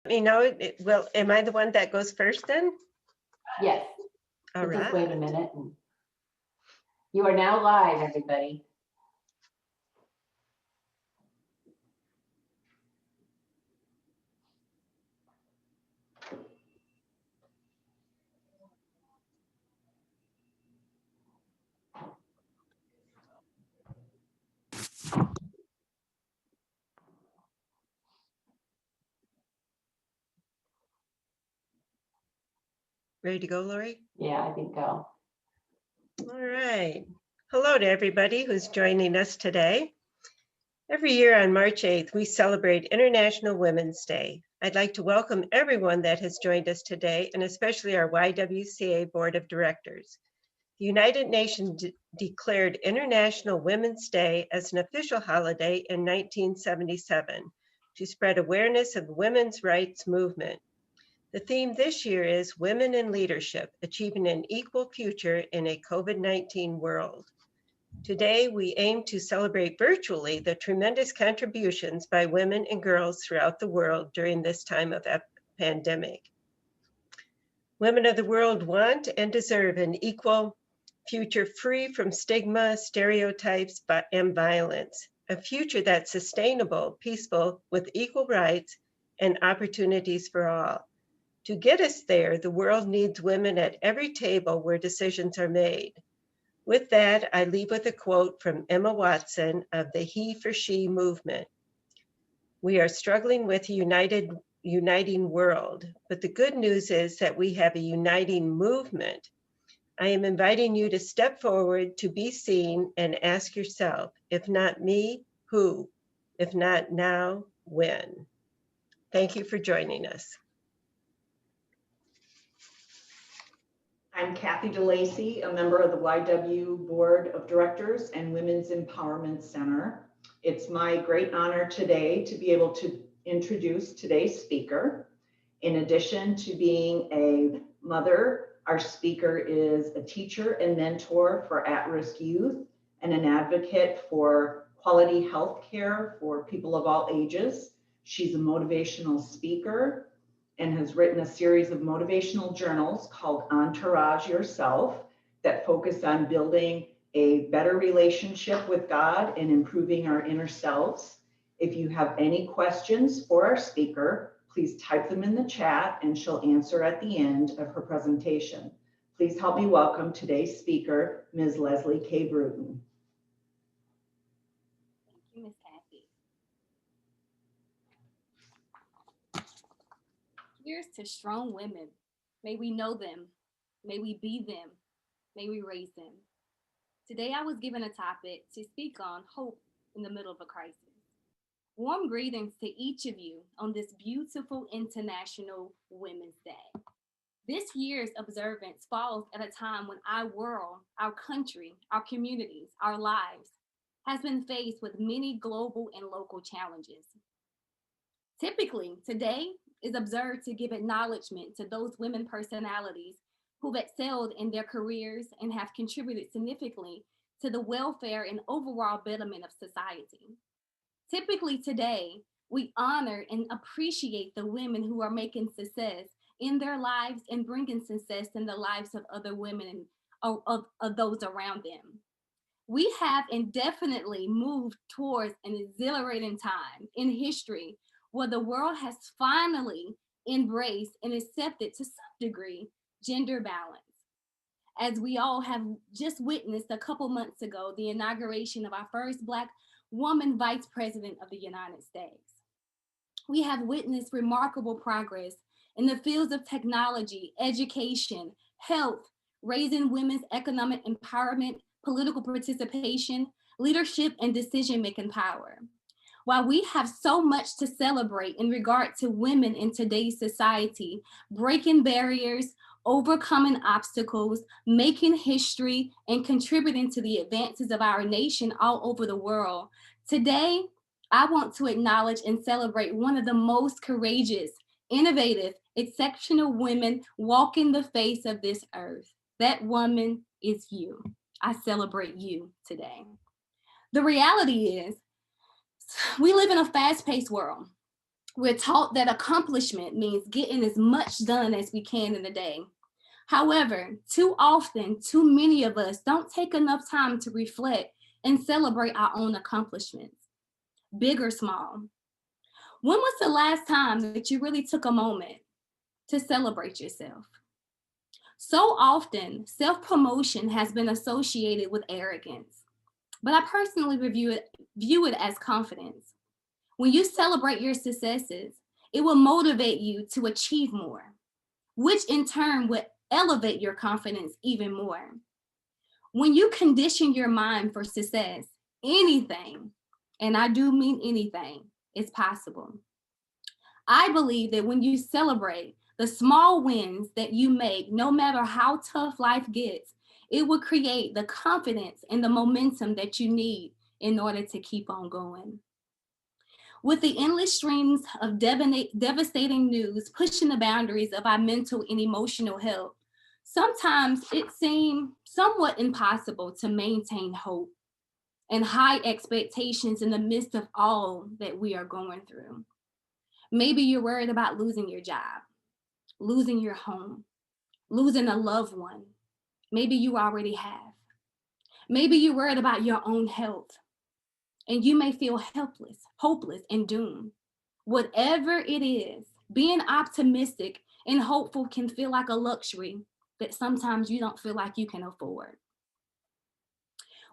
Me know well, am I the one that goes first then? Yes. All Just right. wait a minute. You are now live, everybody. Ready to go, Lori? Yeah, I think so. All right. Hello to everybody who's joining us today. Every year on March 8th, we celebrate International Women's Day. I'd like to welcome everyone that has joined us today, and especially our YWCA Board of Directors. The United Nations declared International Women's Day as an official holiday in 1977 to spread awareness of the women's rights movement. The theme this year is Women in Leadership, Achieving an Equal Future in a COVID-19 World. Today, we aim to celebrate virtually the tremendous contributions by women and girls throughout the world during this time of pandemic. Women of the world want and deserve an equal future free from stigma, stereotypes, and violence, a future that's sustainable, peaceful, with equal rights and opportunities for all. To get us there, the world needs women at every table where decisions are made. With that, I leave with a quote from Emma Watson of the He for She movement. We are struggling with a uniting world, but the good news is that we have a uniting movement. I am inviting you to step forward to be seen and ask yourself, if not me, who? If not now, when? Thank you for joining us. I'm Kathy DeLacy, a member of the YW Board of Directors and Women's Empowerment Center. It's my great honor today to be able to introduce today's speaker. In addition to being a mother, our speaker is a teacher and mentor for at-risk youth and an advocate for quality health care for people of all ages. She's a motivational speaker and has written a series of motivational journals called Entourage Yourself that focus on building a better relationship with God and improving our inner selves. If you have any questions for our speaker, please type them in the chat and she'll answer at the end of her presentation. Please help me welcome today's speaker, Ms. Leslie K. Bruton. Thank you, Ms. Kathy. Here's to strong women. May we know them. May we be them. May we raise them. Today I was given a topic to speak on hope in the middle of a crisis. Warm greetings to each of you on this beautiful International Women's Day. This year's observance falls at a time when our world, our country, our communities, our lives has been faced with many global and local challenges. Typically, today is observed to give acknowledgement to those women personalities who've excelled in their careers and have contributed significantly to the welfare and overall betterment of society. Typically today, we honor and appreciate the women who are making success in their lives and bringing success in the lives of other women and of those around them. We have indefinitely moved towards an exhilarating time in history where the world has finally embraced and accepted to some degree gender balance. As we all have just witnessed a couple months ago, the inauguration of our first Black woman vice president of the United States. We have witnessed remarkable progress in the fields of technology, education, health, raising women's economic empowerment, political participation, leadership, and decision-making power. While we have so much to celebrate in regard to women in today's society, breaking barriers, overcoming obstacles, making history, and contributing to the advances of our nation all over the world, today, I want to acknowledge and celebrate one of the most courageous, innovative, exceptional women walking the face of this earth. That woman is you. I celebrate you today. The reality is, we live in a fast-paced world. We're taught that accomplishment means getting as much done as we can in a day. However, too often, too many of us don't take enough time to reflect and celebrate our own accomplishments, big or small. When was the last time that you really took a moment to celebrate yourself? So often, self-promotion has been associated with arrogance, but I personally view it as confidence. When you celebrate your successes, it will motivate you to achieve more, which in turn would elevate your confidence even more. When you condition your mind for success, anything, and I do mean anything, is possible. I believe that when you celebrate the small wins that you make, no matter how tough life gets, it will create the confidence and the momentum that you need in order to keep on going. With the endless streams of devastating news pushing the boundaries of our mental and emotional health, sometimes it seems somewhat impossible to maintain hope and high expectations in the midst of all that we are going through. Maybe you're worried about losing your job, losing your home, losing a loved one. Maybe you already have. Maybe you're worried about your own health, and you may feel helpless, hopeless, and doomed. Whatever it is, being optimistic and hopeful can feel like a luxury that sometimes you don't feel like you can afford.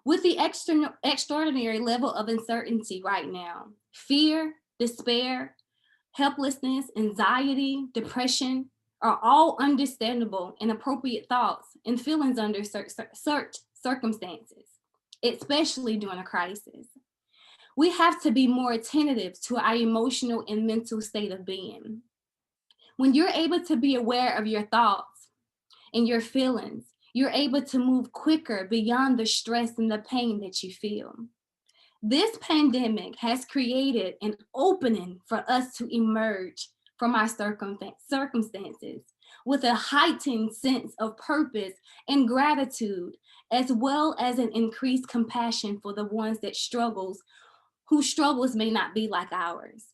With the extraordinary level of uncertainty right now, fear, despair, helplessness, anxiety, depression are all understandable and appropriate thoughts and feelings under certain circumstances, especially during a crisis. We have to be more attentive to our emotional and mental state of being. When you're able to be aware of your thoughts and your feelings, you're able to move quicker beyond the stress and the pain that you feel. This pandemic has created an opening for us to emerge from our circumstances with a heightened sense of purpose and gratitude, as well as an increased compassion for the ones whose struggles may not be like ours.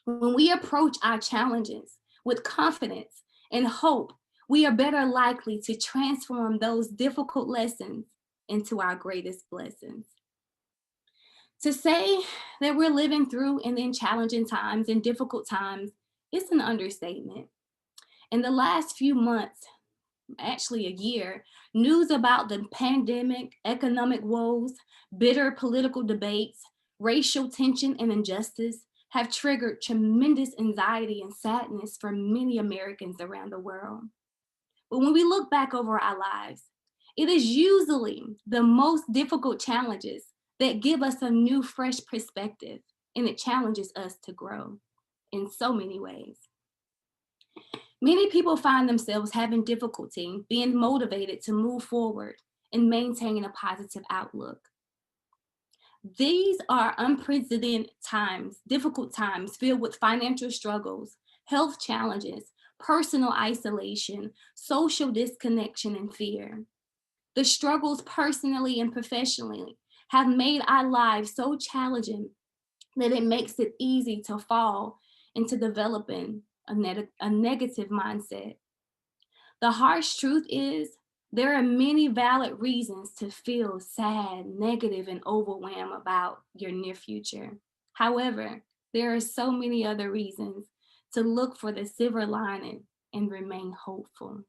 When we approach our challenges with confidence and hope, we are better likely to transform those difficult lessons into our greatest blessings. To say that we're living through and in challenging times and difficult times is an understatement. In the last few months, actually a year, news about the pandemic, economic woes, bitter political debates, racial tension and injustice have triggered tremendous anxiety and sadness for many Americans around the world. But when we look back over our lives, it is usually the most difficult challenges that give us a new, fresh perspective, and it challenges us to grow in so many ways. Many people find themselves having difficulty being motivated to move forward and maintain a positive outlook. These are unprecedented times, difficult times filled with financial struggles, health challenges, personal isolation, social disconnection, and fear. The struggles personally and professionally have made our lives so challenging that it makes it easy to fall into developing a negative mindset. The harsh truth is, there are many valid reasons to feel sad, negative, and overwhelmed about your near future. However, there are so many other reasons to look for the silver lining and remain hopeful.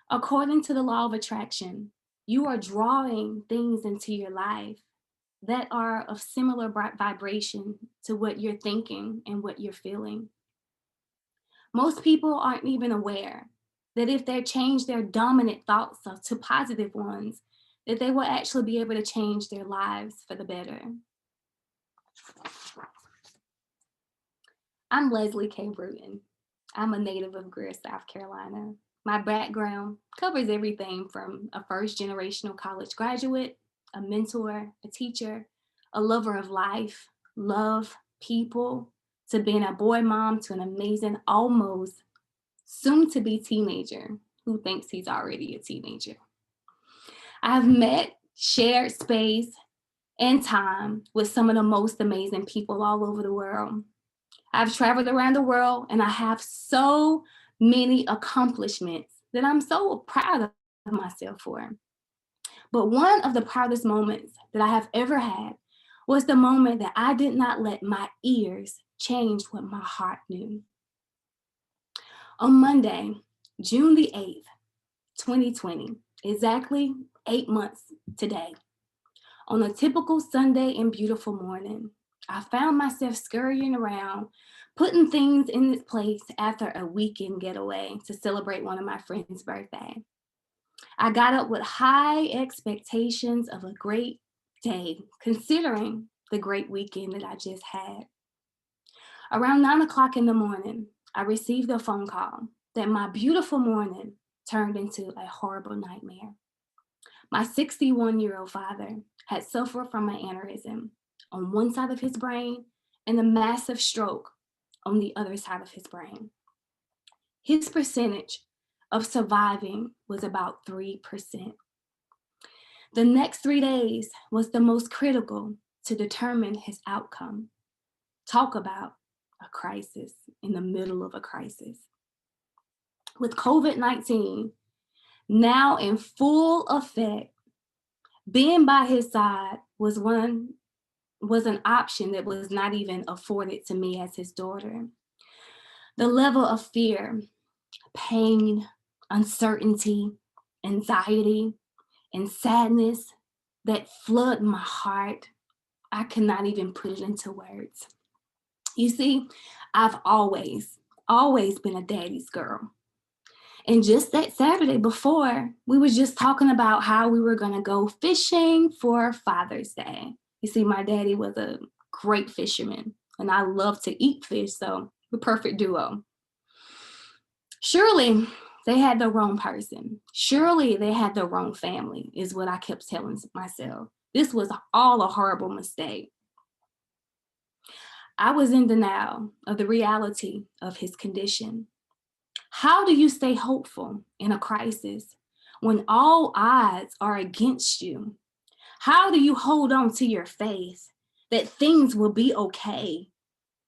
According to the law of attraction, you are drawing things into your life that are of similar vibration to what you're thinking and what you're feeling. Most people aren't even aware that if they change their dominant thoughts to positive ones, that they will actually be able to change their lives for the better. I'm Leslie K. Bruton. I'm a native of Greer, South Carolina. My background covers everything from a first-generational college graduate, a mentor, a teacher, a lover of life, love, people, to being a boy mom to an amazing, almost soon-to-be teenager who thinks he's already a teenager. I've met, shared space and time with some of the most amazing people all over the world. I've traveled around the world and I have so many accomplishments that I'm so proud of myself for. But one of the proudest moments that I have ever had was the moment that I did not let my ears change what my heart knew. On Monday, June the 8th, 2020, exactly 8 months today, on a typical Sunday and beautiful morning, I found myself scurrying around, putting things in its place after a weekend getaway to celebrate one of my friend's birthday. I got up with high expectations of a great day, considering the great weekend that I just had. Around 9 o'clock in the morning, I received a phone call that my beautiful morning turned into a horrible nightmare. My 61-year-old father had suffered from an aneurysm on one side of his brain and a massive stroke on the other side of his brain. His percentage of surviving was about 3%. The next 3 days was the most critical to determine his outcome. Talk about a crisis in the middle of a crisis. With COVID-19 now in full effect, being by his side was an option that was not even afforded to me as his daughter. The level of fear, pain, uncertainty, anxiety, and sadness that flood my heart, I cannot even put it into words. You see, I've always been a daddy's girl. And just that Saturday before, we were just talking about how we were gonna go fishing for Father's Day. You see, my daddy was a great fisherman and I love to eat fish, so the perfect duo. Surely they had the wrong person. Surely they had the wrong family, is what I kept telling myself. This was all a horrible mistake. I was in denial of the reality of his condition. How do you stay hopeful in a crisis when all odds are against you? How do you hold on to your faith that things will be okay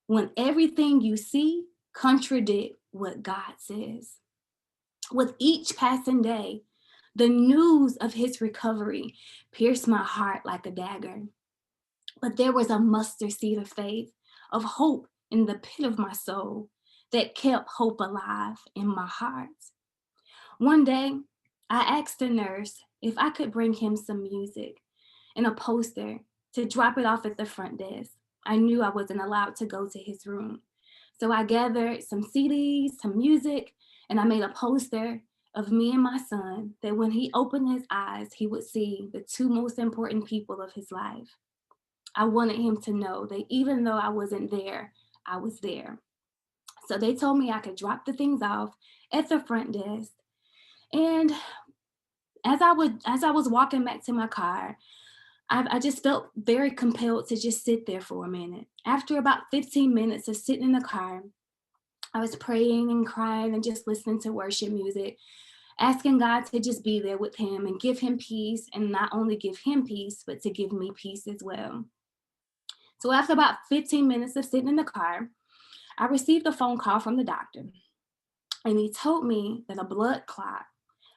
when everything you see contradicts what God says? With each passing day, the news of his recovery pierced my heart like a dagger. But there was a mustard seed of faith, of hope in the pit of my soul that kept hope alive in my heart. One day, I asked the nurse if I could bring him some music and a poster to drop it off at the front desk. I knew I wasn't allowed to go to his room. So I gathered some CDs, some music, and I made a poster of me and my son that when he opened his eyes, he would see the two most important people of his life. I wanted him to know that even though I wasn't there, I was there. So they told me I could drop the things off at the front desk. And as I was walking back to my car, I just felt very compelled to just sit there for a minute. After about 15 minutes of sitting in the car, I was praying and crying and just listening to worship music, asking God to just be there with him and give him peace, and not only give him peace, but to give me peace as well. So after about 15 minutes of sitting in the car, I received a phone call from the doctor, and he told me that a blood clot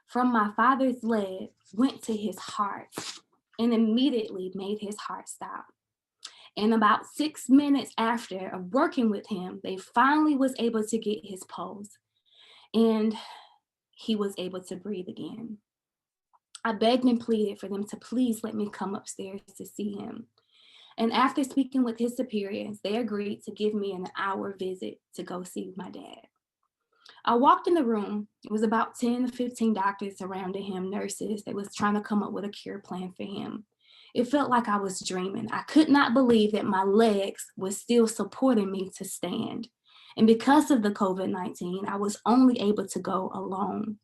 from my father's leg went to his heart and immediately made his heart stop. And about 6 minutes after of working with him, they finally was able to get his pulse and he was able to breathe again. I begged and pleaded for them to please let me come upstairs to see him. And after speaking with his superiors, they agreed to give me an hour visit to go see my dad. I walked in the room. It was about 10 to 15 doctors surrounding him, nurses that was trying to come up with a cure plan for him. It felt like I was dreaming. I could not believe that my legs were still supporting me to stand. And because of the COVID-19, I was only able to go alone.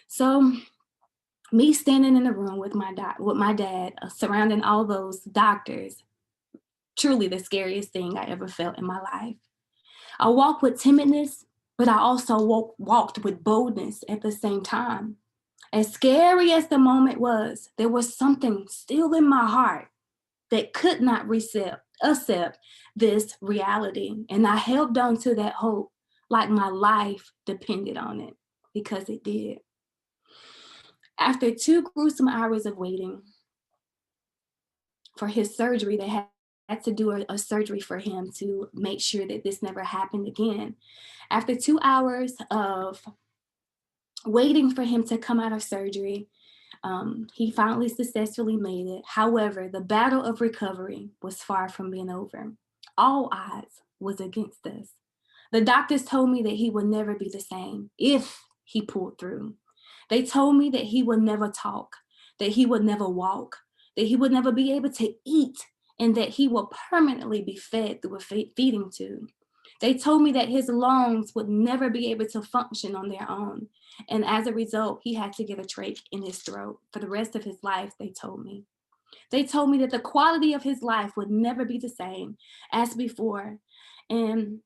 So me standing in the room with my dad, surrounding all those doctors, truly the scariest thing I ever felt in my life. I walked with timidness, but I also walked with boldness at the same time. As scary as the moment was, there was something still in my heart that could not accept this reality. And I held on to that hope like my life depended on it, because it did. After 2 gruesome hours of waiting for his surgery, they had to do a surgery for him to make sure that this never happened again. After 2 hours of waiting for him to come out of surgery, he finally successfully made it. However, the battle of recovery was far from being over. All odds was against us. The doctors told me that he would never be the same if he pulled through. They told me that he would never talk, that he would never walk, that he would never be able to eat, and that he will permanently be fed through a feeding tube. They told me that his lungs would never be able to function on their own. And as a result, he had to get a trach in his throat for the rest of his life, they told me. They told me that the quality of his life would never be the same as before. And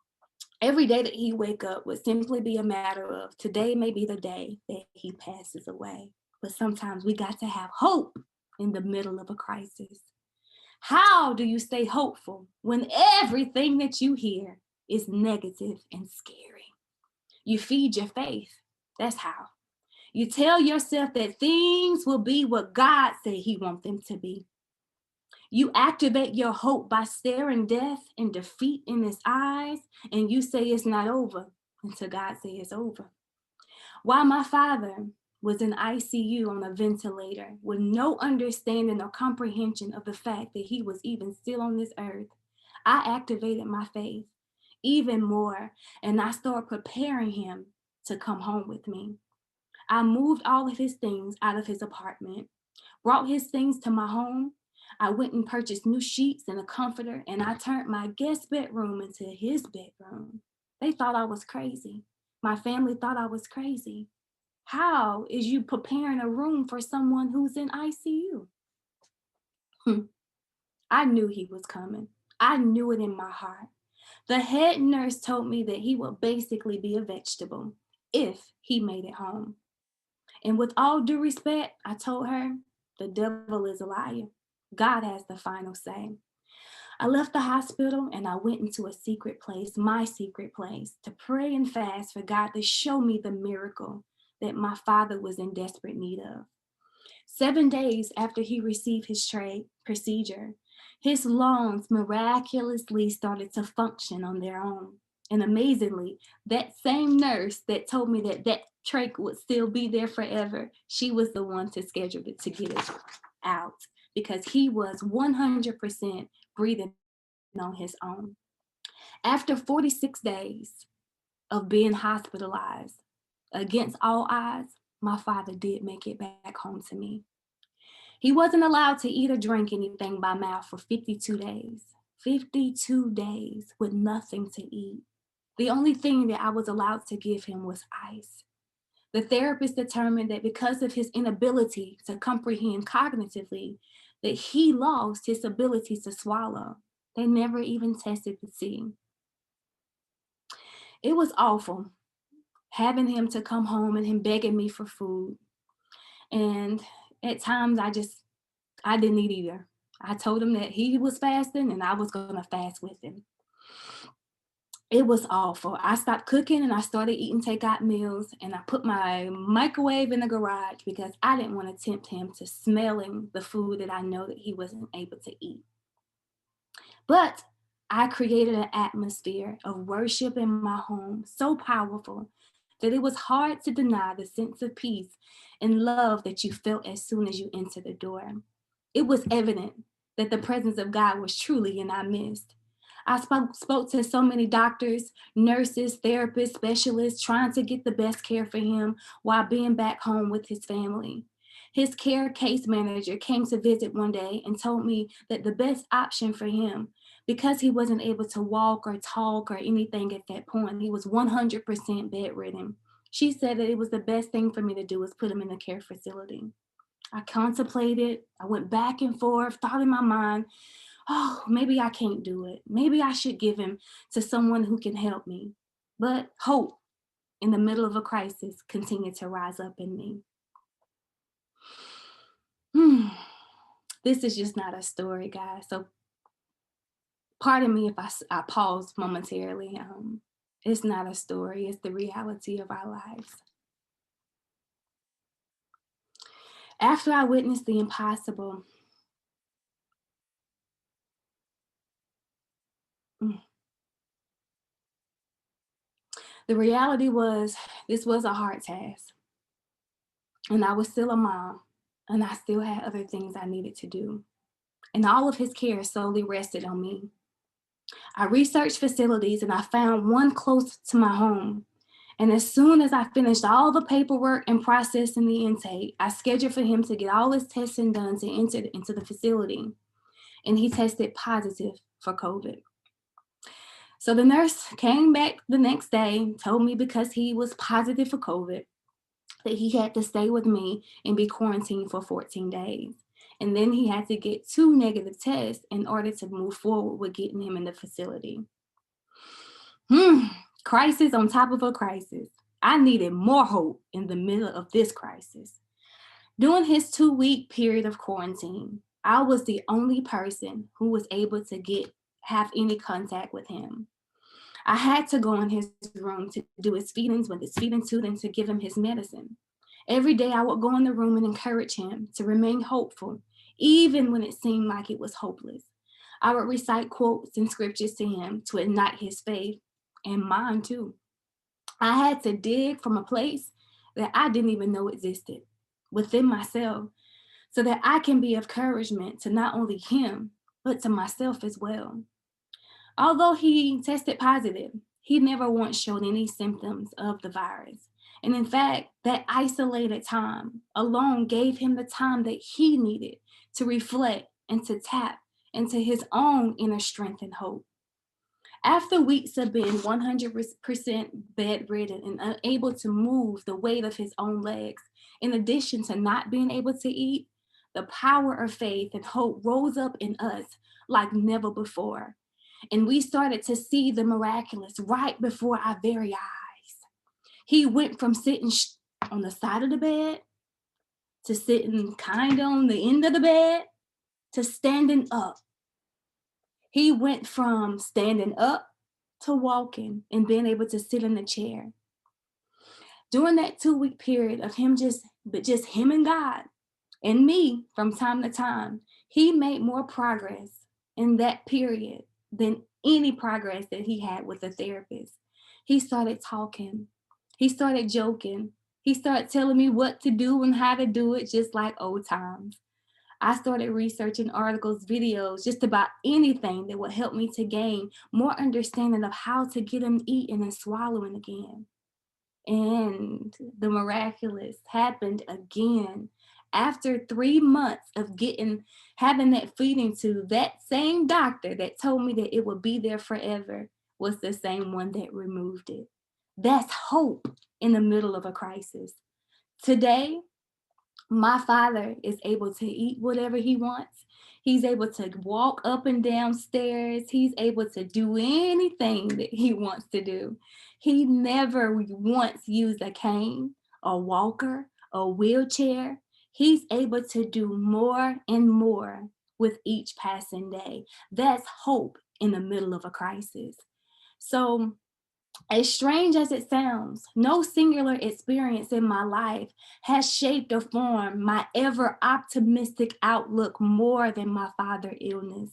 every day that he wake up would simply be a matter of, today may be the day that he passes away. But sometimes we got to have hope in the middle of a crisis. How do you stay hopeful when everything that you hear is negative and scary? You feed your faith. That's how. You tell yourself that things will be what God said he wants them to be. You activate your hope by staring death and defeat in his eyes, and you say it's not over until God says it's over. While my father was in ICU on a ventilator with no understanding or comprehension of the fact that he was even still on this earth, I activated my faith even more, and I started preparing him to come home with me. I moved all of his things out of his apartment, brought his things to my home. I went and purchased new sheets and a comforter, and I turned my guest bedroom into his bedroom. They thought I was crazy. My family thought I was crazy. How is you preparing a room for someone who's in ICU? I knew he was coming. I knew it in my heart. The head nurse told me that he would basically be a vegetable if he made it home. And with all due respect, I told her, the devil is a liar. God has the final say. I left the hospital and I went into a secret place, my secret place, to pray and fast for God to show me the miracle that my father was in desperate need of. 7 days after he received his procedure, his lungs miraculously started to function on their own. And amazingly, that same nurse that told me that that trach would still be there forever, she was the one to schedule it to get it out, because he was 100% breathing on his own. After 46 days of being hospitalized, against all odds, my father did make it back home to me. He wasn't allowed to eat or drink anything by mouth for 52 days. 52 days with nothing to eat. The only thing that I was allowed to give him was ice. The therapist determined that because of his inability to comprehend cognitively, that he lost his ability to swallow. They never even tested to see. It was awful having him to come home and him begging me for food. And at times I didn't eat either. I told him that he was fasting and I was gonna fast with him. It was awful. I stopped cooking and I started eating takeout meals, and I put my microwave in the garage because I didn't want to tempt him to smelling the food that I know that he wasn't able to eat. But I created an atmosphere of worship in my home so powerful that it was hard to deny the sense of peace and love that you felt as soon as you entered the door. It was evident that the presence of God was truly in our midst. I spoke to so many doctors, nurses, therapists, specialists, trying to get the best care for him while being back home with his family. His care case manager came to visit one day and told me that the best option for him, because he wasn't able to walk or talk or anything at that point, he was 100% bedridden. She said that it was the best thing for me to do was put him in a care facility. I contemplated, I went back and forth, thought in my mind, oh, maybe I can't do it. Maybe I should give him to someone who can help me. But hope in the middle of a crisis continued to rise up in me. This is just not a story, guys. So Pardon me if I pause momentarily. It's not a story, it's the reality of our lives. After I witnessed the impossible, the reality was this was a hard task. And I was still a mom, and I still had other things I needed to do. And all of his care solely rested on me. I researched facilities and I found one close to my home. And as soon as I finished all the paperwork and processing the intake, I scheduled for him to get all his testing done to enter into the facility. And he tested positive for COVID. So the nurse came back the next day, told me because he was positive for COVID, that he had to stay with me and be quarantined for 14 days. And then he had to get 2 negative tests in order to move forward with getting him in the facility. Crisis on top of a crisis. I needed more hope in the middle of this crisis. During his 2-week period of quarantine, I was the only person who was able to have any contact with him. I had to go in his room to do his feedings with his feeding tube and to give him his medicine. Every day I would go in the room and encourage him to remain hopeful, even when it seemed like it was hopeless. I would recite quotes and scriptures to him to ignite his faith and mine too. I had to dig from a place that I didn't even know existed within myself so that I can be encouragement to not only him, but to myself as well. Although he tested positive, he never once showed any symptoms of the virus. And in fact, that isolated time alone gave him the time that he needed to reflect and to tap into his own inner strength and hope. After weeks of being 100% bedridden and unable to move the weight of his own legs, in addition to not being able to eat, the power of faith and hope rose up in us like never before. And we started to see the miraculous right before our very eyes. He went from sitting on the side of the bed to sitting kind of on the end of the bed to standing up. He went from standing up to walking and being able to sit in the chair. During that 2-week period of him just him and God and me from time to time, he made more progress in that period than any progress that he had with a therapist. He started talking. He started joking. He started telling me what to do and how to do it, just like old times. I started researching articles, videos, just about anything that would help me to gain more understanding of how to get him eating and swallowing again. And the miraculous happened again. After 3 months of having that feeding tube, that same doctor that told me that it would be there forever was the same one that removed it. That's hope in the middle of a crisis. Today, my father is able to eat whatever he wants. He's able to walk up and down stairs. He's able to do anything that he wants to do. He never once used a cane, a walker, a wheelchair. He's able to do more and more with each passing day. That's hope in the middle of a crisis. So, as strange as it sounds, no singular experience in my life has shaped or formed my ever optimistic outlook more than my father's illness.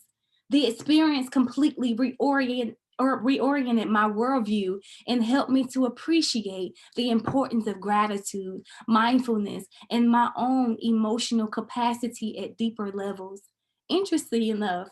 The experience completely reoriented my worldview and helped me to appreciate the importance of gratitude, mindfulness, and my own emotional capacity at deeper levels. Interestingly enough,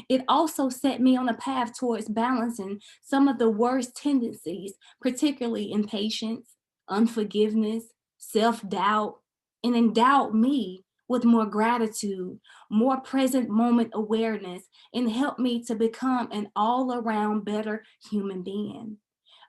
it also set me on a path towards balancing some of the worst tendencies, particularly impatience, unforgiveness, self-doubt, and endowed me with more gratitude, more present moment awareness, and helped me to become an all-around better human being.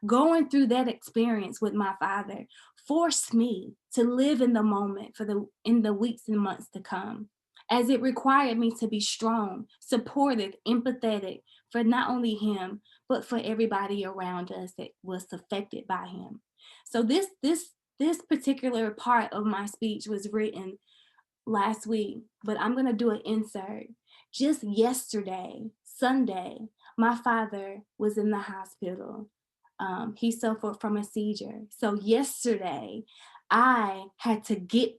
Going through that experience with my father forced me to live in the moment in the weeks and months to come, as it required me to be strong, supportive, empathetic for not only him, but for everybody around us that was affected by him. So this particular part of my speech was written last week, but I'm gonna do an insert. Just yesterday, Sunday, My father was in the hospital. He suffered from a seizure. So yesterday, I had to get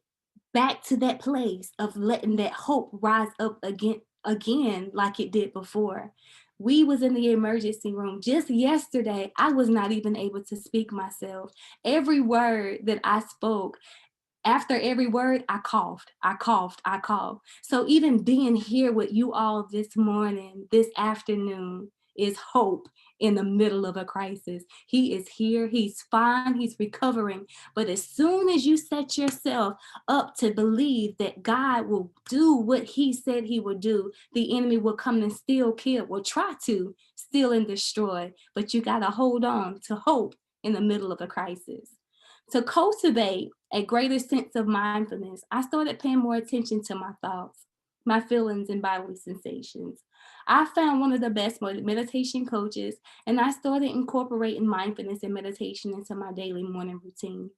back to that place of letting that hope rise up again like it did before. We was in the emergency room just yesterday. I was not even able to speak myself. Every word that I spoke, after every word, I coughed, I coughed, I coughed. So even being here with you all this morning, this afternoon, is hope in the middle of a crisis. He is here, he's fine, he's recovering. But as soon as you set yourself up to believe that God will do what he said he would do, the enemy will come and steal, kill, will try to steal and destroy. But you got to hold on to hope in the middle of a crisis. To cultivate a greater sense of mindfulness, I started paying more attention to my thoughts, my feelings, and bodily sensations. I found one of the best meditation coaches, and I started incorporating mindfulness and meditation into my daily morning routine.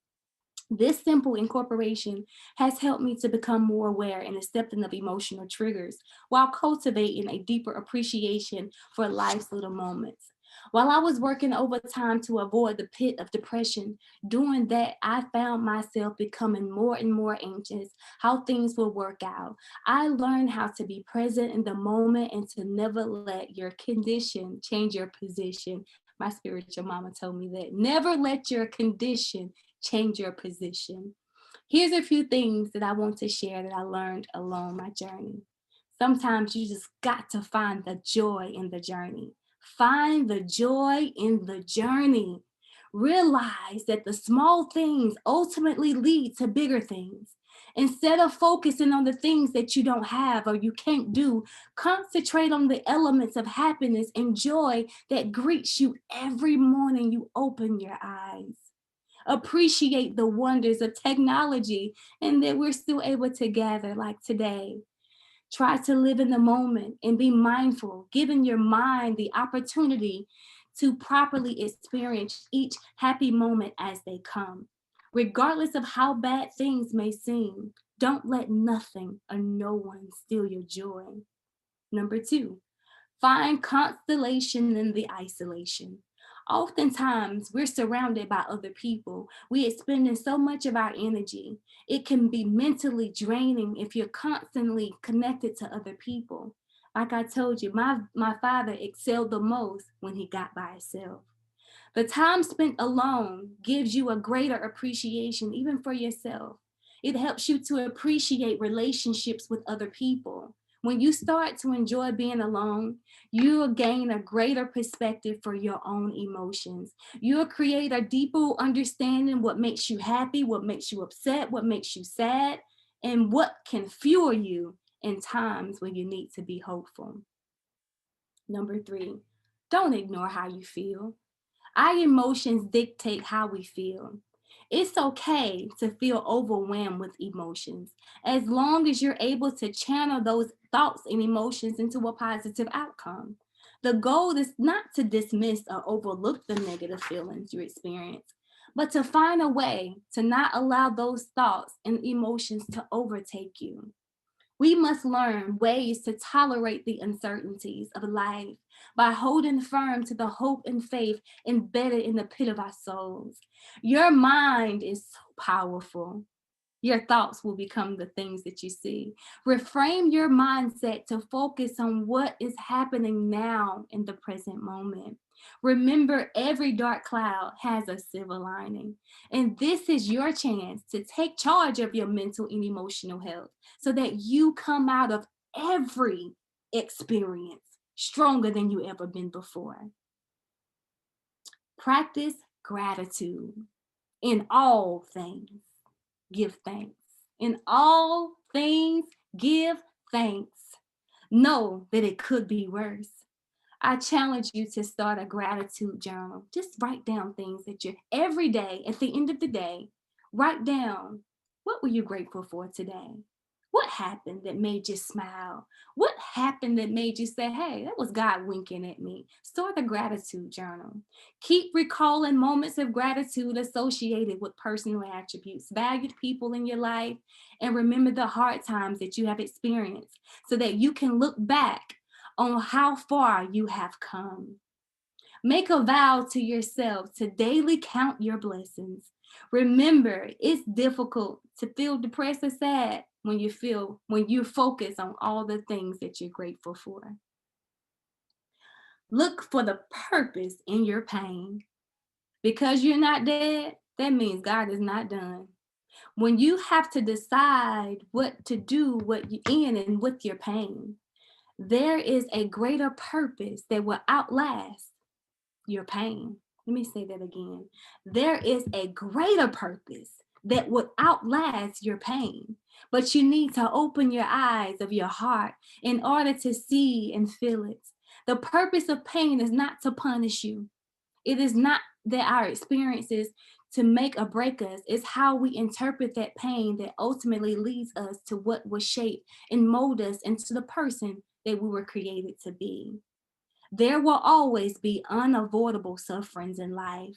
This simple incorporation has helped me to become more aware and accepting of emotional triggers while cultivating a deeper appreciation for life's little moments. While I was working overtime to avoid the pit of depression, doing that, I found myself becoming more and more anxious how things will work out. I learned how to be present in the moment and to never let your condition change your position. My spiritual mama told me that. Never let your condition change your position. Here's a few things that I want to share that I learned along my journey. Sometimes you just got to find the joy in the journey. Find the joy in the journey. Realize that the small things ultimately lead to bigger things. Instead of focusing on the things that you don't have or you can't do, concentrate on the elements of happiness and joy that greets you every morning you open your eyes. Appreciate the wonders of technology and that we're still able to gather like today. Try to live in the moment and be mindful, giving your mind the opportunity to properly experience each happy moment as they come. Regardless of how bad things may seem, don't let nothing or no one steal your joy. Number 2, find constellation in the isolation. Oftentimes, we're surrounded by other people. We are spending so much of our energy. It can be mentally draining if you're constantly connected to other people. Like I told you, my father excelled the most when he got by himself. The time spent alone gives you a greater appreciation, even for yourself. It helps you to appreciate relationships with other people. When you start to enjoy being alone, you'll gain a greater perspective for your own emotions. You'll create a deeper understanding what makes you happy, what makes you upset, what makes you sad, and what can fuel you in times when you need to be hopeful. Number 3, don't ignore how you feel. Our emotions dictate how we feel. It's okay to feel overwhelmed with emotions as long as you're able to channel those thoughts and emotions into a positive outcome. The goal is not to dismiss or overlook the negative feelings you experience, but to find a way to not allow those thoughts and emotions to overtake you. We must learn ways to tolerate the uncertainties of life by holding firm to the hope and faith embedded in the pit of our souls. Your mind is so powerful. Your thoughts will become the things that you see. Reframe your mindset to focus on what is happening now in the present moment. Remember, every dark cloud has a silver lining. And this is your chance to take charge of your mental and emotional health so that you come out of every experience stronger than you ever been before. Practice gratitude in all things. Give thanks. In all things, give thanks. Know that it could be worse. I challenge you to start a gratitude journal. Just write down things that you every day, at the end of the day, write down, what were you grateful for today? What happened that made you smile? What happened that made you say, hey, that was God winking at me? Start a gratitude journal. Keep recalling moments of gratitude associated with personal attributes, valued people in your life, and remember the hard times that you have experienced so that you can look back on how far you have come. Make a vow to yourself to daily count your blessings. Remember, it's difficult to feel depressed or sad when you focus on all the things that you're grateful for. Look for the purpose in your pain. Because you're not dead, that means God is not done. When you have to decide what to do what you in and with your pain, there is a greater purpose that will outlast your pain. Let me say that again. There is a greater purpose that would outlast your pain, but you need to open your eyes of your heart in order to see and feel it. The purpose of pain is not to punish you. It is not that our experiences to make or break us. It's how we interpret that pain that ultimately leads us to what will shape and mold us into the person that we were created to be. There will always be unavoidable sufferings in life.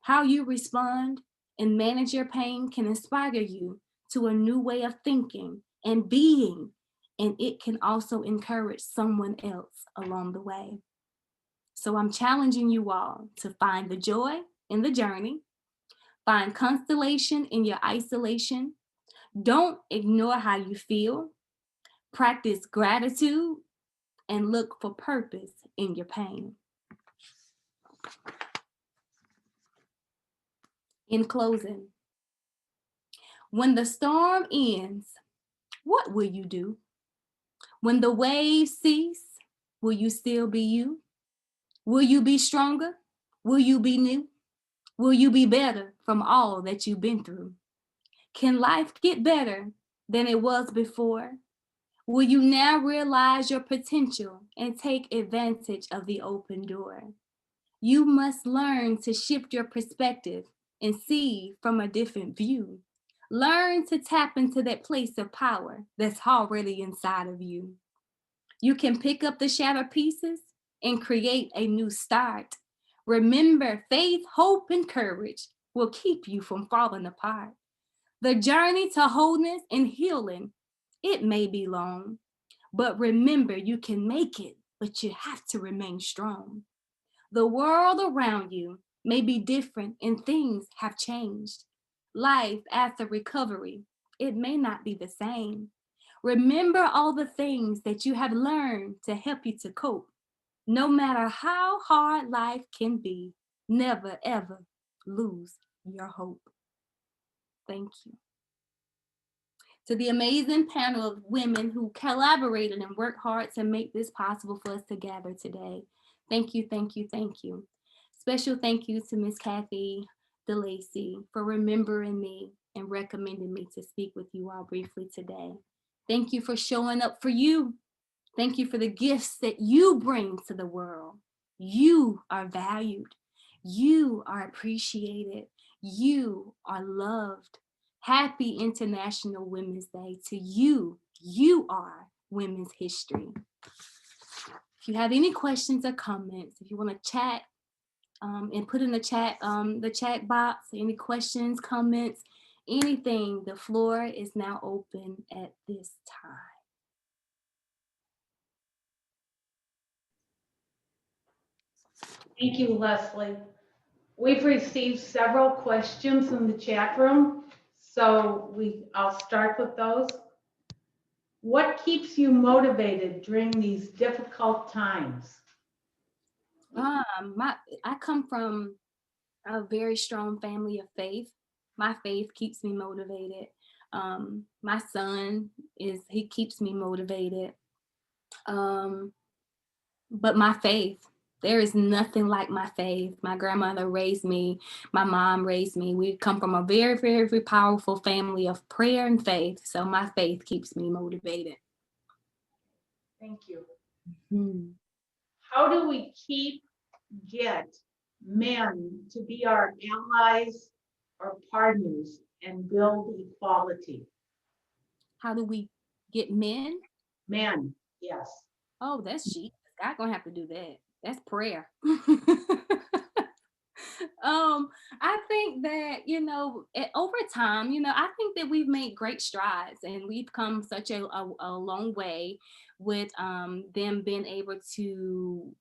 How you respond and manage your pain can inspire you to a new way of thinking and being, and it can also encourage someone else along the way. So I'm challenging you all to find the joy in the journey, find constellation in your isolation. Don't ignore how you feel. Practice gratitude and look for purpose in your pain. In closing, when the storm ends, what will you do? When the waves cease, will you still be you? Will you be stronger? Will you be new? Will you be better from all that you've been through? Can life get better than it was before? Will you now realize your potential and take advantage of the open door? You must learn to shift your perspective and see from a different view. Learn to tap into that place of power that's already inside of you. You can pick up the shattered pieces and create a new start. Remember, faith, hope, and courage will keep you from falling apart. The journey to wholeness and healing, it may be long, but remember, you can make it, but you have to remain strong. The world around you may be different and things have changed. Life after recovery, it may not be the same. Remember all the things that you have learned to help you to cope. No matter how hard life can be, never ever lose your hope. Thank you. To the amazing panel of women who collaborated and worked hard to make this possible for us to gather today. Thank you, thank you, thank you. Special thank you to Miss Kathy DeLacy for remembering me and recommending me to speak with you all briefly today. Thank you for showing up for you. Thank you for the gifts that you bring to the world. You are valued. You are appreciated. You are loved. Happy International Women's Day to you. You are women's history. If you have any questions or comments, if you want to chat and put in the chat box, any questions, comments, anything, the floor is now open at this time. Thank you, Leslie. We've received several questions in the chat room, so I'll start with those. What keeps you motivated during these difficult times? I come from a very strong family of faith. My faith keeps me motivated. My son he keeps me motivated. But my faith, there is nothing like my faith. My grandmother raised me. My mom raised me. We come from a very, very, very powerful family of prayer and faith. So my faith keeps me motivated. Thank you. Mm-hmm. How do we get men to be our allies or partners and build equality? How do we get men? Men, yes. Oh, that's cheap. God gonna have to do that. That's prayer. I think that, over time, I think that we've made great strides and we've come such a long way with them being able to,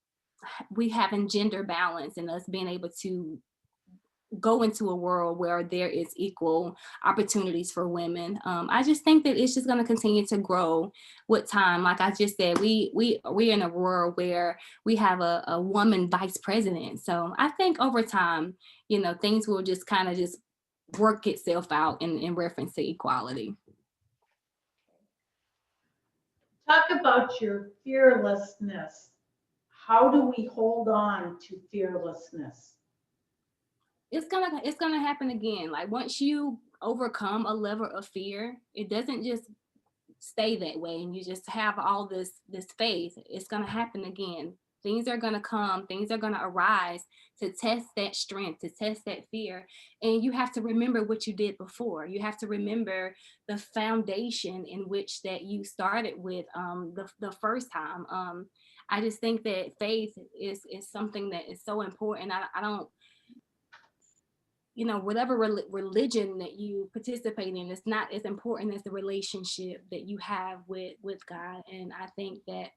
we having gender balance and us being able to go into a world where there is equal opportunities for women. I just think that it's just going to continue to grow with time. Like I just said, we're in a world where we have a woman vice president. So I think over time, things will just kind of just work itself out in reference to equality. Talk about your fearlessness. How do we hold on to fearlessness? It's gonna happen again. Like once you overcome a level of fear, it doesn't just stay that way and you just have all this faith. It's gonna happen again. Things are gonna come, things are gonna arise to test that strength, to test that fear. And you have to remember what you did before. You have to remember the foundation in which that you started with the first time. I just think that faith is something that is so important. I don't, whatever religion that you participate in, it's not as important as the relationship that you have with God. And I think that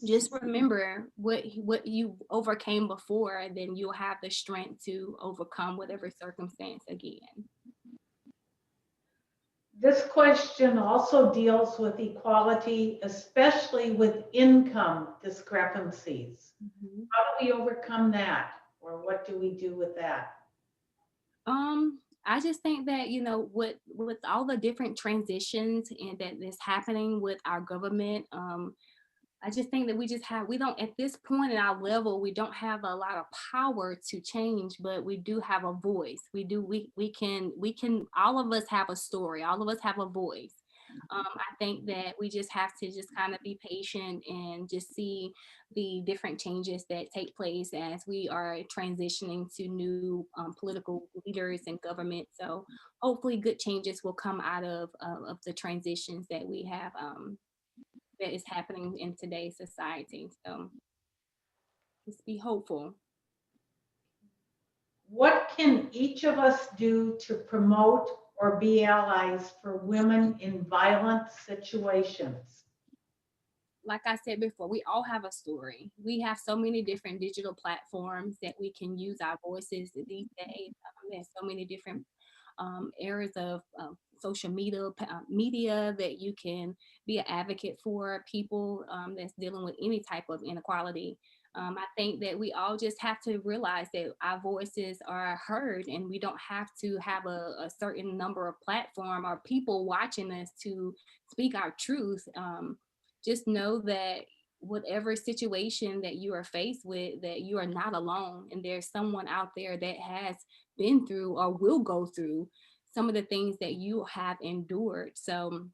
just remember what you overcame before, and then you'll have the strength to overcome whatever circumstance again. This question also deals with equality, especially with income discrepancies. Mm-hmm. How do we overcome that? Or what do we do with that? I just think that, with all the different transitions and that is happening with our government, I just think that we don't, at this point in our level, we don't have a lot of power to change, but we do have a voice. We can, all of us have a story, all of us have a voice. I think that we just have to just kind of be patient and just see the different changes that take place as we are transitioning to new political leaders and government. So hopefully good changes will come out of the transitions that we have that is happening in today's society. So just be hopeful. What can each of us do to promote or be allies for women in violent situations? Like I said before, we all have a story. We have so many different digital platforms that we can use our voices these days. There's so many different areas of social media that you can be an advocate for people that's dealing with any type of inequality. I think that we all just have to realize that our voices are heard, and we don't have to have a certain number of platform or people watching us to speak our truth. Just know that whatever situation that you are faced with, that you are not alone, and there's someone out there that has been through or will go through some of the things that you have endured. So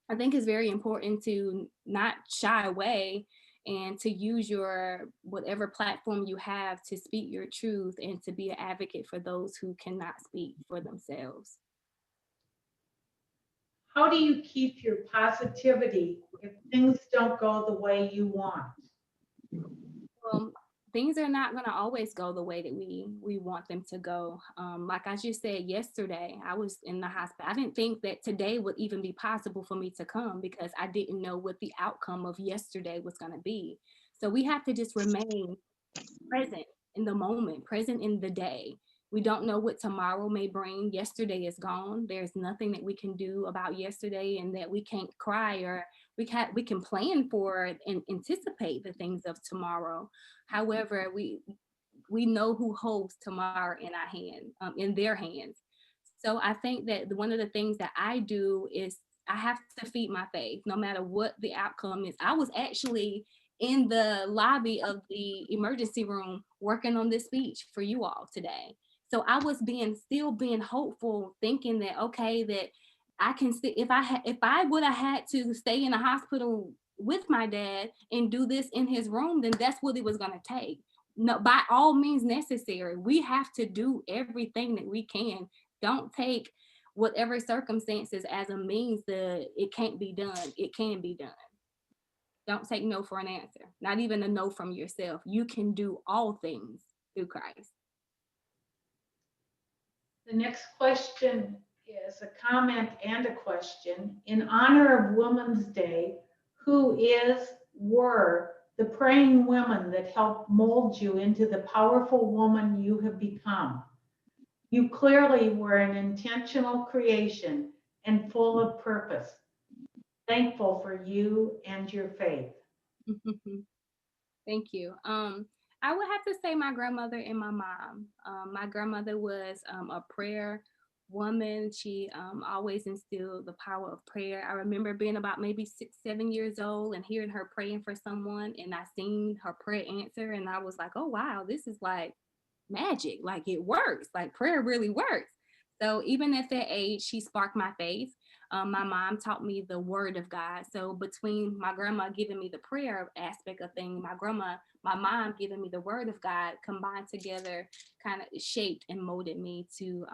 I think it's very important to not shy away and to use your whatever platform you have to speak your truth and to be an advocate for those who cannot speak for themselves. How do you keep your positivity if things don't go the way you want? Well, things are not going to always go the way that we want them to go. Like I just said yesterday, I was in the hospital. I didn't think that today would even be possible for me to come because I didn't know what the outcome of yesterday was going to be. So we have to just remain present in the moment, present in the day. We don't know what tomorrow may bring. Yesterday is gone. There's nothing that we can do about yesterday, and that we can't cry, or we can plan for and anticipate the things of tomorrow. However, we know who holds tomorrow in our hand, in their hands. So I think that one of the things that I do is I have to feed my faith, no matter what the outcome is. I was actually in the lobby of the emergency room working on this speech for you all today. So I was still being hopeful, thinking that okay, that I can see if I would have had to stay in the hospital with my dad and do this in his room, then that's what it was going to take. No, by all means necessary, we have to do everything that we can. Don't take whatever circumstances as a means that it can't be done. It can be done. Don't take no for an answer, not even a no from yourself. You can do all things through Christ. The next question is a comment and a question. In honor of Women's Day, who were the praying women that helped mold you into the powerful woman you have become? You clearly were an intentional creation and full of purpose. Thankful for you and your faith. Thank you. I would have to say my grandmother and my mom. My grandmother was a prayer woman. She always instilled the power of prayer. I remember being about maybe 6, 7 years old and hearing her praying for someone, and I seen her prayer answer, and I was like, oh wow, this is like magic. Like it works. Like prayer really works. So even at that age, she sparked my faith. My mom taught me the word of God. So between my grandma giving me the prayer aspect of things, my mom giving me the word of God combined together kind of shaped and molded me to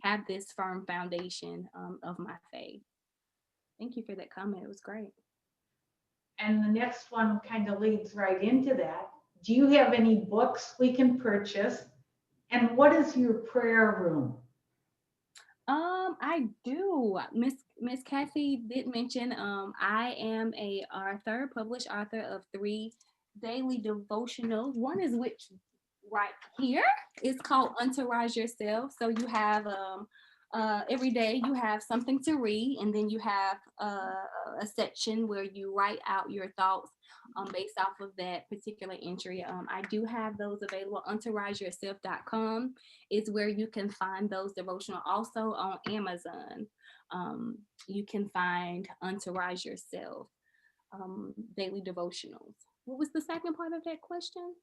have this firm foundation of my faith. Thank you for that comment. It was great. And the next one kind of leads right into that. Do you have any books we can purchase? And what is your prayer room? I do. Miss Kathy did mention I am a author, published author of 3 daily devotionals. One is which right here. It's called Entourage Yourself. So you have every day you have something to read, and then you have a section where you write out your thoughts based off of that particular entry. I do have those available. EntourageYourself.com is where you can find those devotional. Also on Amazon, you can find Entourage Yourself daily devotionals. What was the second part of that question?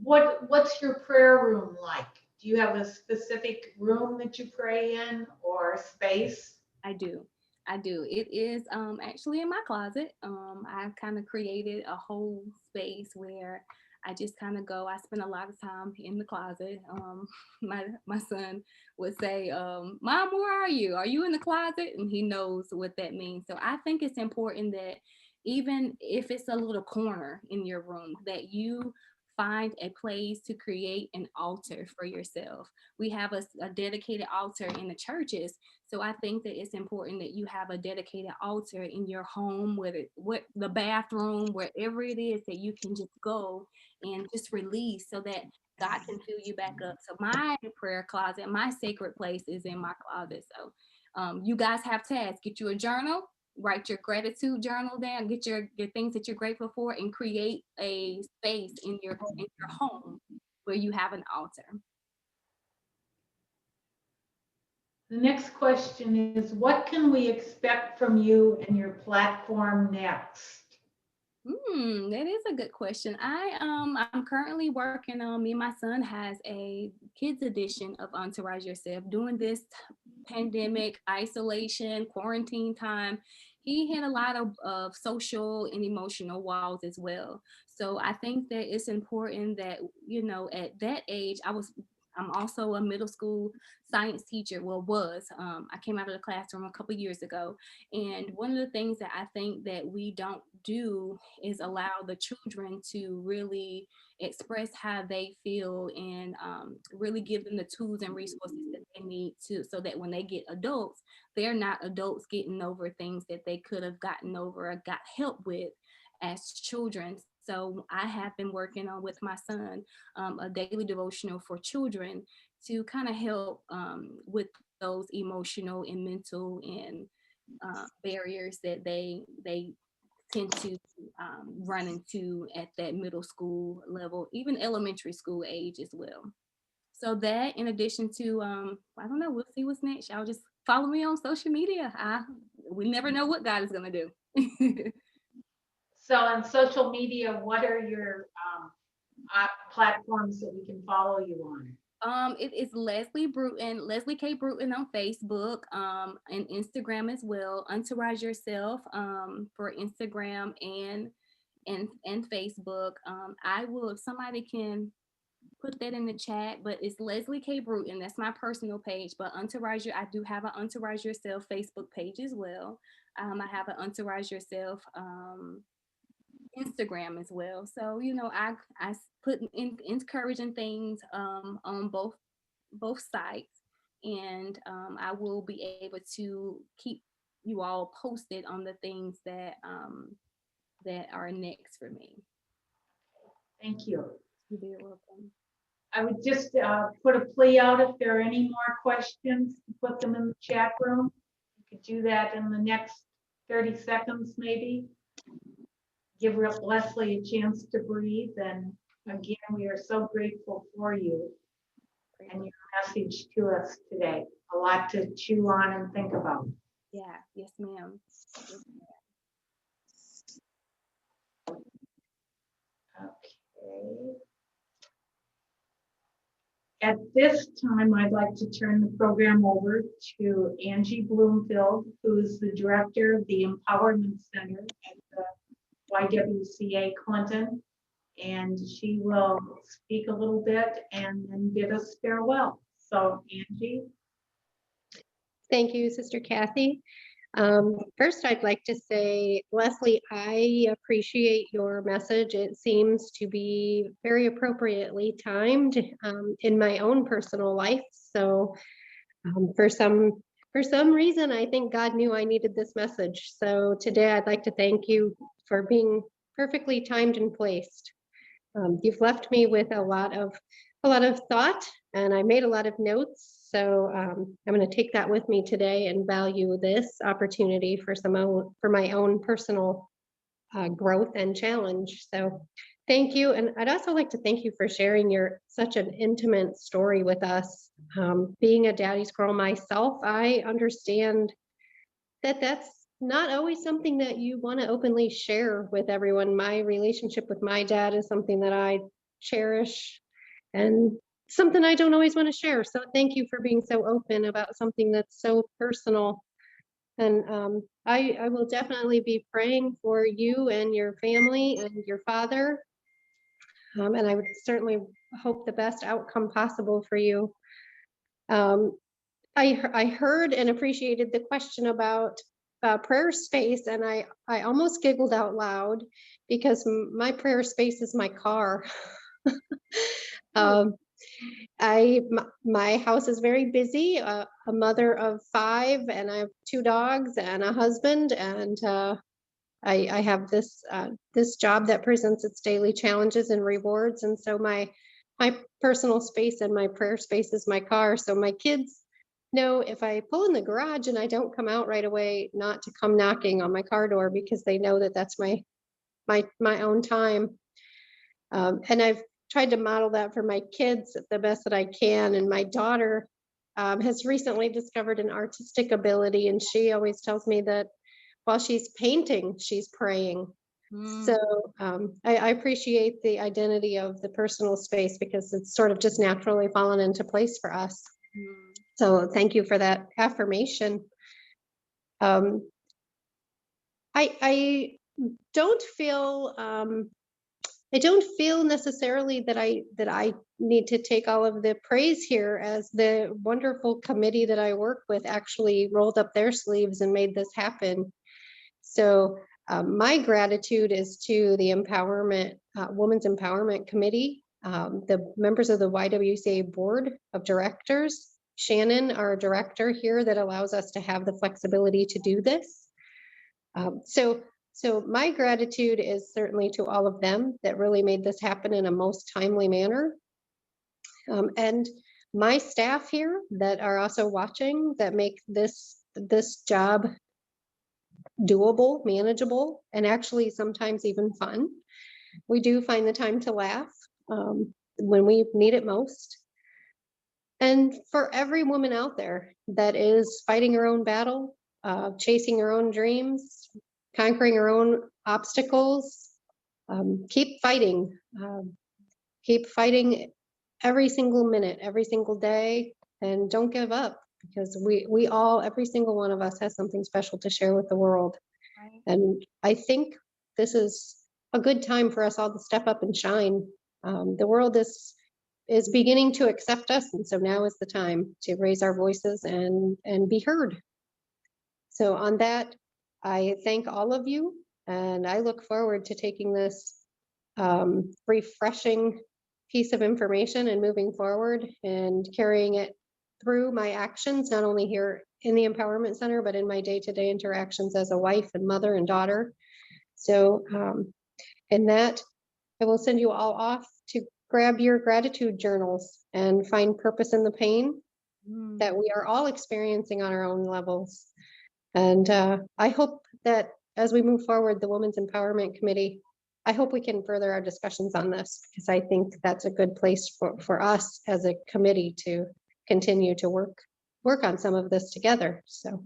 What's your prayer room like? Do you have a specific room that you pray in or space? I do. I do. It is actually in my closet. I've kind of created a whole space where I just kind of go. I spend a lot of time in the closet. My son would say, "Mom, where are you? Are you in the closet?" And he knows what that means. So I think it's important that even if it's a little corner in your room, that you find a place to create an altar for yourself. We have a dedicated altar in the churches, so I think that it's important that you have a dedicated altar in your home, whether what the bathroom, wherever it is that you can just go and just release so that God can fill you back up. So my prayer closet, my sacred place is in my closet. So you guys have tasks. Get you a journal, write your gratitude journal down, get your things that you're grateful for, and create a space in your home where you have an altar. The next question is, what can we expect from you and your platform next? That is a good question. I'm currently working on, me and my son has a kids edition of Entourage Yourself. During this pandemic, isolation, quarantine time, he hit a lot of social and emotional walls as well. So I think that it's important that, you know, at that age, I'm also a middle school science teacher. Well, I came out of the classroom a couple years ago, and one of the things that I think that we don't do is allow the children to really express how they feel, and really give them the tools and resources that they need to, so that when they get adults, they're not adults getting over things that they could have gotten over or got help with as children. So I have been working on with my son a daily devotional for children to kind of help with those emotional and mental and barriers that they tend to run into at that middle school level, even elementary school age as well. So that, in addition to, I don't know, we'll see what's next. Y'all just follow me on social media. We never know what God is gonna do. So on social media, what are your platforms that we can follow you on? It is Leslie Bruton, Leslie K. Bruton on Facebook, and Instagram as well. Entourage Yourself for Instagram and Facebook. I will, if somebody can put that in the chat, but it's Leslie K. Bruton. That's my personal page. But I do have an Entourage Yourself Facebook page as well. I have an Entourage Yourself Instagram as well. So, you know, I put in encouraging things on both both sides, and I will be able to keep you all posted on the things that that are next for me. Thank you. You're very welcome. I would just put a plea out if there are any more questions, put them in the chat room. You could do that in the next 30 seconds, maybe. Give Leslie a chance to breathe. And again, we are so grateful for you and your message to us today. A lot to chew on and think about. Yeah, yes, ma'am. Yes, ma'am. Okay. At this time, I'd like to turn the program over to Angie Bloomfield, who is the director of the Empowerment Center at the YWCA Clinton. And she will speak a little bit and then bid us farewell. So Angie. Thank you, Sister Kathy. First, I'd like to say, Leslie, I appreciate your message. It seems to be very appropriately timed in my own personal life. So for some reason, I think God knew I needed this message. So today I'd like to thank you for being perfectly timed and placed. You've left me with a lot of thought, and I made a lot of notes. So I'm going to take that with me today and value this opportunity for my own personal growth and challenge. So thank you. And I'd also like to thank you for sharing such an intimate story with us. Being a daddy's girl myself, I understand that that's not always something that you want to openly share with everyone. My relationship with my dad is something that I cherish and something I don't always want to share. So thank you for being so open about something that's so personal. And I will definitely be praying for you and your family and your father. And I would certainly hope the best outcome possible for you. I heard and appreciated the question about prayer space, and I almost giggled out loud because my prayer space is my car. My house is very busy, a mother of 5, and I have 2 dogs and a husband, and I have this job that presents its daily challenges and rewards. And so my personal space and my prayer space is my car. So my kids know if I pull in the garage and I don't come out right away, not to come knocking on my car door, because they know that that's my own time. And I've tried to model that for my kids the best that I can. And my daughter has recently discovered an artistic ability, and she always tells me that while she's painting, she's praying. So I appreciate the identity of the personal space because it's sort of just naturally fallen into place for us. So thank you for that affirmation. I don't feel necessarily that I need to take all of the praise here, as the wonderful committee that I work with actually rolled up their sleeves and made this happen. So my gratitude is to the Women's Empowerment Committee, the members of the YWCA Board of Directors, Shannon, our director here, that allows us to have the flexibility to do this. So my gratitude is certainly to all of them that really made this happen in a most timely manner. And my staff here that are also watching, that make this job doable, manageable, and actually sometimes even fun. We do find the time to laugh when we need it most. And for every woman out there that is fighting her own battle, chasing her own dreams, conquering her own obstacles, keep fighting. Keep fighting every single minute, every single day, and don't give up, because we all, every single one of us, has something special to share with the world. Right. And I think this is a good time for us all to step up and shine. The world is beginning to accept us, and so now is the time to raise our voices and be heard. So on that, I thank all of you, and I look forward to taking this refreshing piece of information and moving forward and carrying it through my actions, not only here in the Empowerment Center, but in my day-to-day interactions as a wife and mother and daughter. So, and that, I will send you all off to grab your gratitude journals and find purpose in the pain that we are all experiencing on our own levels. And I hope that as we move forward, the Women's Empowerment Committee, I hope we can further our discussions on this, because I think that's a good place for us as a committee to continue to work on some of this together. So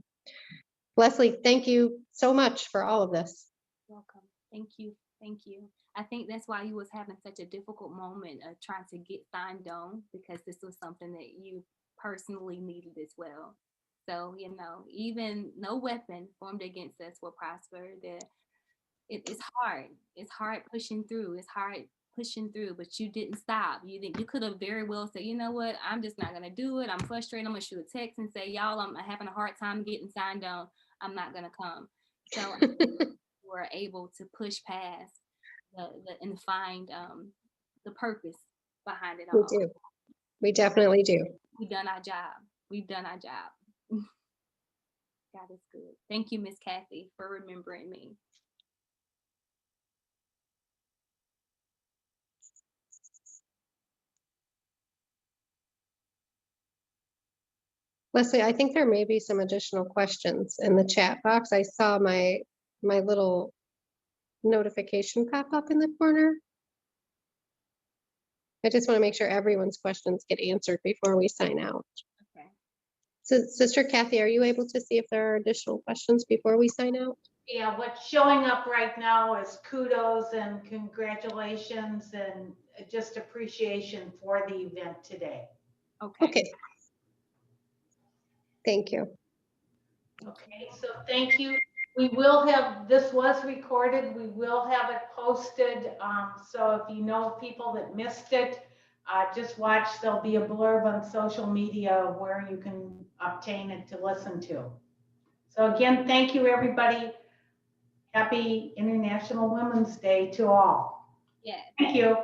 Leslie, thank you so much for all of this. Welcome. Thank you. Thank you. I think that's why you was having such a difficult moment of trying to get signed on, because this was something that you personally needed as well. So, you know, even no weapon formed against us will prosper. It's hard. It's hard pushing through. It's hard pushing through, but you didn't stop. You could have very well said, you know what, I'm just not gonna do it. I'm frustrated. I'm gonna shoot a text and say, y'all, I'm having a hard time getting signed on. I'm not gonna come. So we're able to push past and find the purpose behind it all. We do. We definitely do. We've done our job. We've done our job. God is good. Thank you, Miss Kathy, for remembering me. Leslie, I think there may be some additional questions in the chat box. I saw my little notification pop up in the corner. I just want to make sure everyone's questions get answered before we sign out. Okay. So, Sister Kathy, are you able to see if there are additional questions before we sign out? Yeah, what's showing up right now is kudos and congratulations and just appreciation for the event today. Okay. Okay. Thank you. Okay, so thank you. We will have, this was recorded, we will have it posted. So if you know people that missed it, just watch, there'll be a blurb on social media where you can obtain it to listen to. So again, thank you, everybody. Happy International Women's Day to all. Yes. Thank you.